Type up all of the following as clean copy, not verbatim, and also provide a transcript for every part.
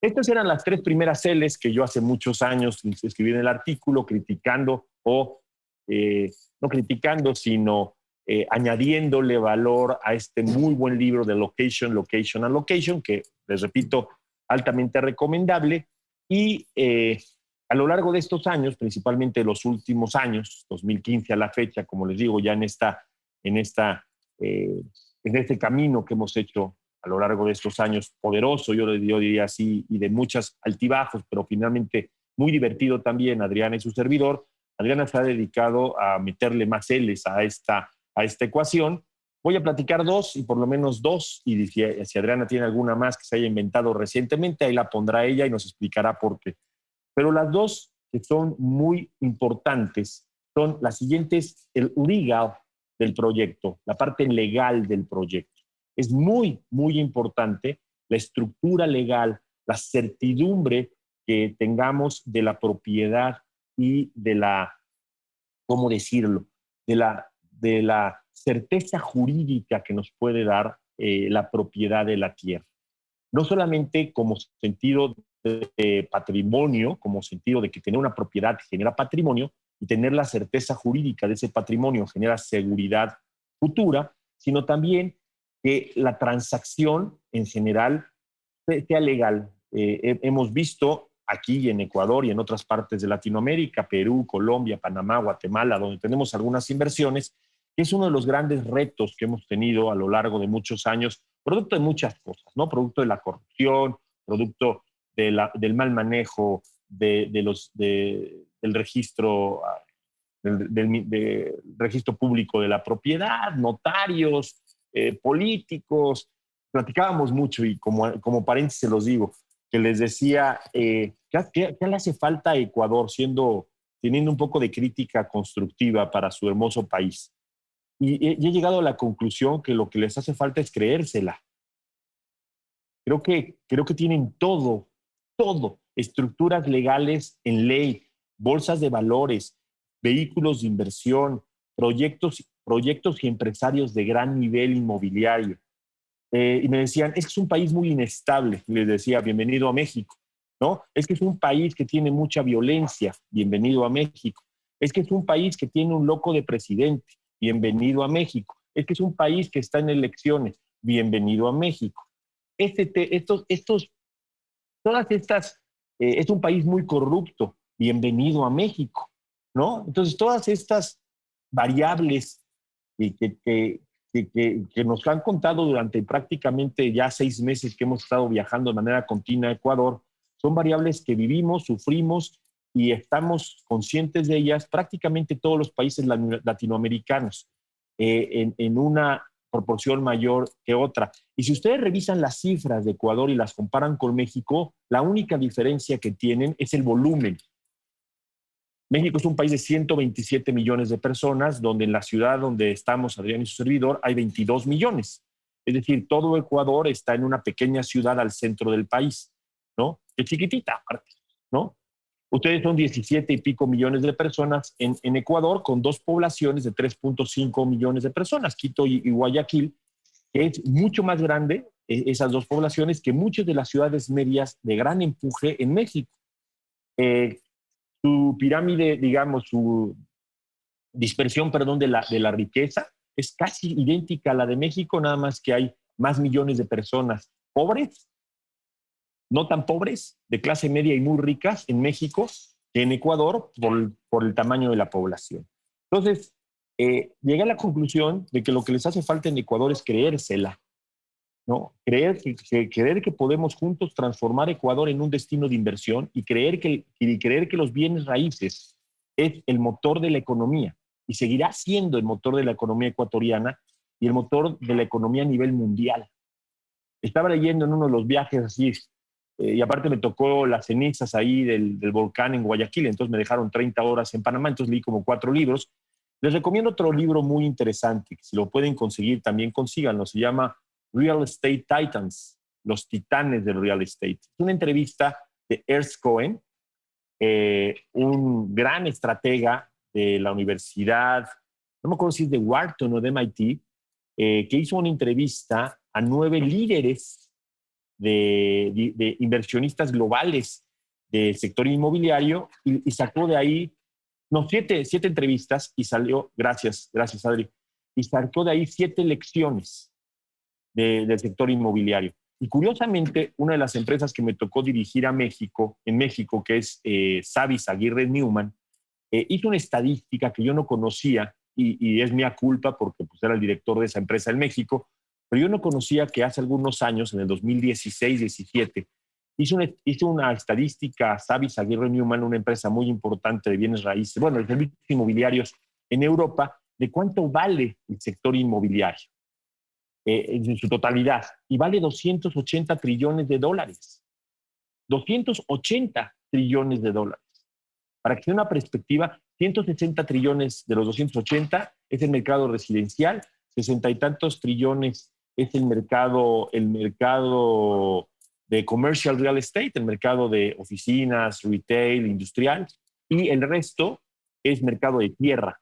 Estas eran las tres primeras L's que yo hace muchos años escribí en el artículo, criticando no criticando, sino añadiéndole valor a este muy buen libro de Location, Location and Location, que, les repito, altamente recomendable. Y a lo largo de estos años, principalmente los últimos años, 2015 a la fecha, como les digo, ya en este camino que hemos hecho a lo largo de estos años, poderoso, yo diría así, y de muchos altibajos, pero finalmente muy divertido también, Adriana y su servidor. Adriana se ha dedicado a meterle más L's a esta ecuación. Voy a platicar dos, y por lo menos dos, y si Adriana tiene alguna más que se haya inventado recientemente, ahí la pondrá ella y nos explicará por qué. Pero las dos que son muy importantes son las siguientes: el legal del proyecto, la parte legal del proyecto. Es muy, muy importante la estructura legal, la certidumbre que tengamos de la propiedad y de la, ¿cómo decirlo?, de la certeza jurídica que nos puede dar la propiedad de la tierra. No solamente como sentido de patrimonio, como sentido de que tener una propiedad genera patrimonio, y tener la certeza jurídica de ese patrimonio genera seguridad futura, sino también que la transacción en general sea legal. Hemos visto aquí en Ecuador y en otras partes de Latinoamérica, Perú, Colombia, Panamá, Guatemala, donde tenemos algunas inversiones, que es uno de los grandes retos que hemos tenido a lo largo de muchos años, producto de muchas cosas, ¿no? Producto de la corrupción, producto del mal manejo del registro, del registro público de la propiedad, notarios, políticos. Platicábamos mucho, y como paréntesis se los digo, que les decía, ¿qué le hace falta a Ecuador teniendo un poco de crítica constructiva para su hermoso país? Y he llegado a la conclusión que lo que les hace falta es creérsela. Creo que tienen todo, estructuras legales en ley, bolsas de valores, vehículos de inversión, proyectos y empresarios de gran nivel inmobiliario. Y me decían, es que es un país muy inestable. Y les decía, bienvenido a México, ¿no? Es que es un país que tiene mucha violencia, bienvenido a México. Es que es un país que tiene un loco de presidente, bienvenido a México. Es que es un país que está en elecciones, bienvenido a México. Todas estas, es un país muy corrupto, bienvenido a México, ¿no? Entonces, todas estas variables que nos han contado durante prácticamente ya 6 meses que hemos estado viajando de manera continua a Ecuador, son variables que vivimos, sufrimos y estamos conscientes de ellas prácticamente todos los países latinoamericanos, en una proporción mayor que otra. Y si ustedes revisan las cifras de Ecuador y las comparan con México, la única diferencia que tienen es el volumen. México es un país de 127 millones de personas, donde en la ciudad donde estamos, Adrián y su servidor, hay 22 millones. Es decir, todo Ecuador está en una pequeña ciudad al centro del país, ¿no? Es chiquitita, aparte, ¿no? Ustedes son 17 y pico millones de personas en Ecuador, con dos poblaciones de 3.5 millones de personas, Quito y Guayaquil, que es mucho más grande, esas dos poblaciones, que muchas de las ciudades medias de gran empuje en México. Su pirámide, digamos, su dispersión, perdón, de la riqueza es casi idéntica a la de México, nada más que hay más millones de personas pobres, no tan pobres, de clase media y muy ricas en México que en Ecuador por el tamaño de la población. Entonces, llegué a la conclusión de que lo que les hace falta en Ecuador es creérsela, ¿no? Creer que podemos juntos transformar Ecuador en un destino de inversión, y creer que los bienes raíces es el motor de la economía y seguirá siendo el motor de la economía ecuatoriana y el motor de la economía a nivel mundial. Estaba leyendo en uno de los viajes así, y aparte me tocó las cenizas ahí del volcán en Guayaquil, entonces me dejaron 30 horas en Panamá, entonces leí como 4 libros. Les recomiendo otro libro muy interesante, que si lo pueden conseguir también consíganlo, se llama Real Estate Titans, los titanes del real estate. Es una entrevista de Ernst Cohen, un gran estratega de la universidad, no me acuerdo si es de Wharton o de MIT, que hizo una entrevista a 9 líderes de inversionistas globales del sector inmobiliario y sacó de ahí, no, siete entrevistas y salió, gracias Adri, y sacó de ahí 7 lecciones del sector inmobiliario. Y curiosamente, una de las empresas que me tocó dirigir en México, que es Savis Aguirre Newman, hizo una estadística que yo no conocía y es mía culpa porque pues, era el director de esa empresa en México, pero yo no conocía que hace algunos años, en el 2016-17, hizo una estadística Savis Aguirre Newman, una empresa muy importante de bienes raíces, bueno, de servicios inmobiliarios en Europa, de cuánto vale el sector inmobiliario en su totalidad. Y vale 280 trillones de dólares. 280 trillones de dólares. Para que sea una perspectiva, 160 trillones de los 280 es el mercado residencial, 60 y tantos trillones es el mercado de commercial real estate, el mercado de oficinas, retail, industrial, y el resto es mercado de tierra.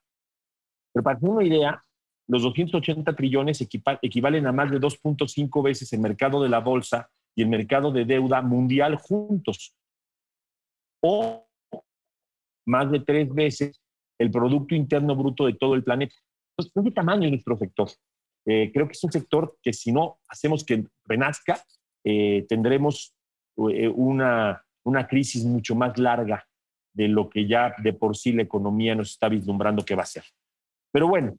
Pero para tener una idea, los 280 trillones equivalen a más de 2.5 veces el mercado de la bolsa y el mercado de deuda mundial juntos, o más de 3 veces el Producto Interno Bruto de todo el planeta. Entonces, es de tamaño en nuestro sector. Creo que es un sector que si no hacemos que renazca, tendremos una crisis mucho más larga de lo que ya de por sí la economía nos está vislumbrando que va a ser. Pero bueno,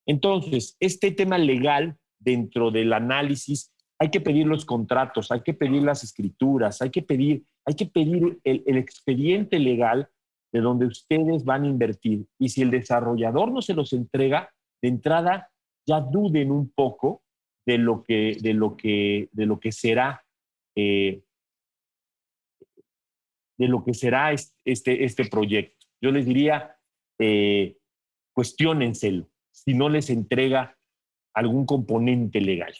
entonces, este tema legal dentro del análisis, hay que pedir los contratos, hay que pedir las escrituras, hay que pedir el expediente legal de donde ustedes van a invertir. Y si el desarrollador no se los entrega, de entrada ya duden un poco de lo que será este proyecto. Yo les diría, cuestiónenselo si no les entrega algún componente legal.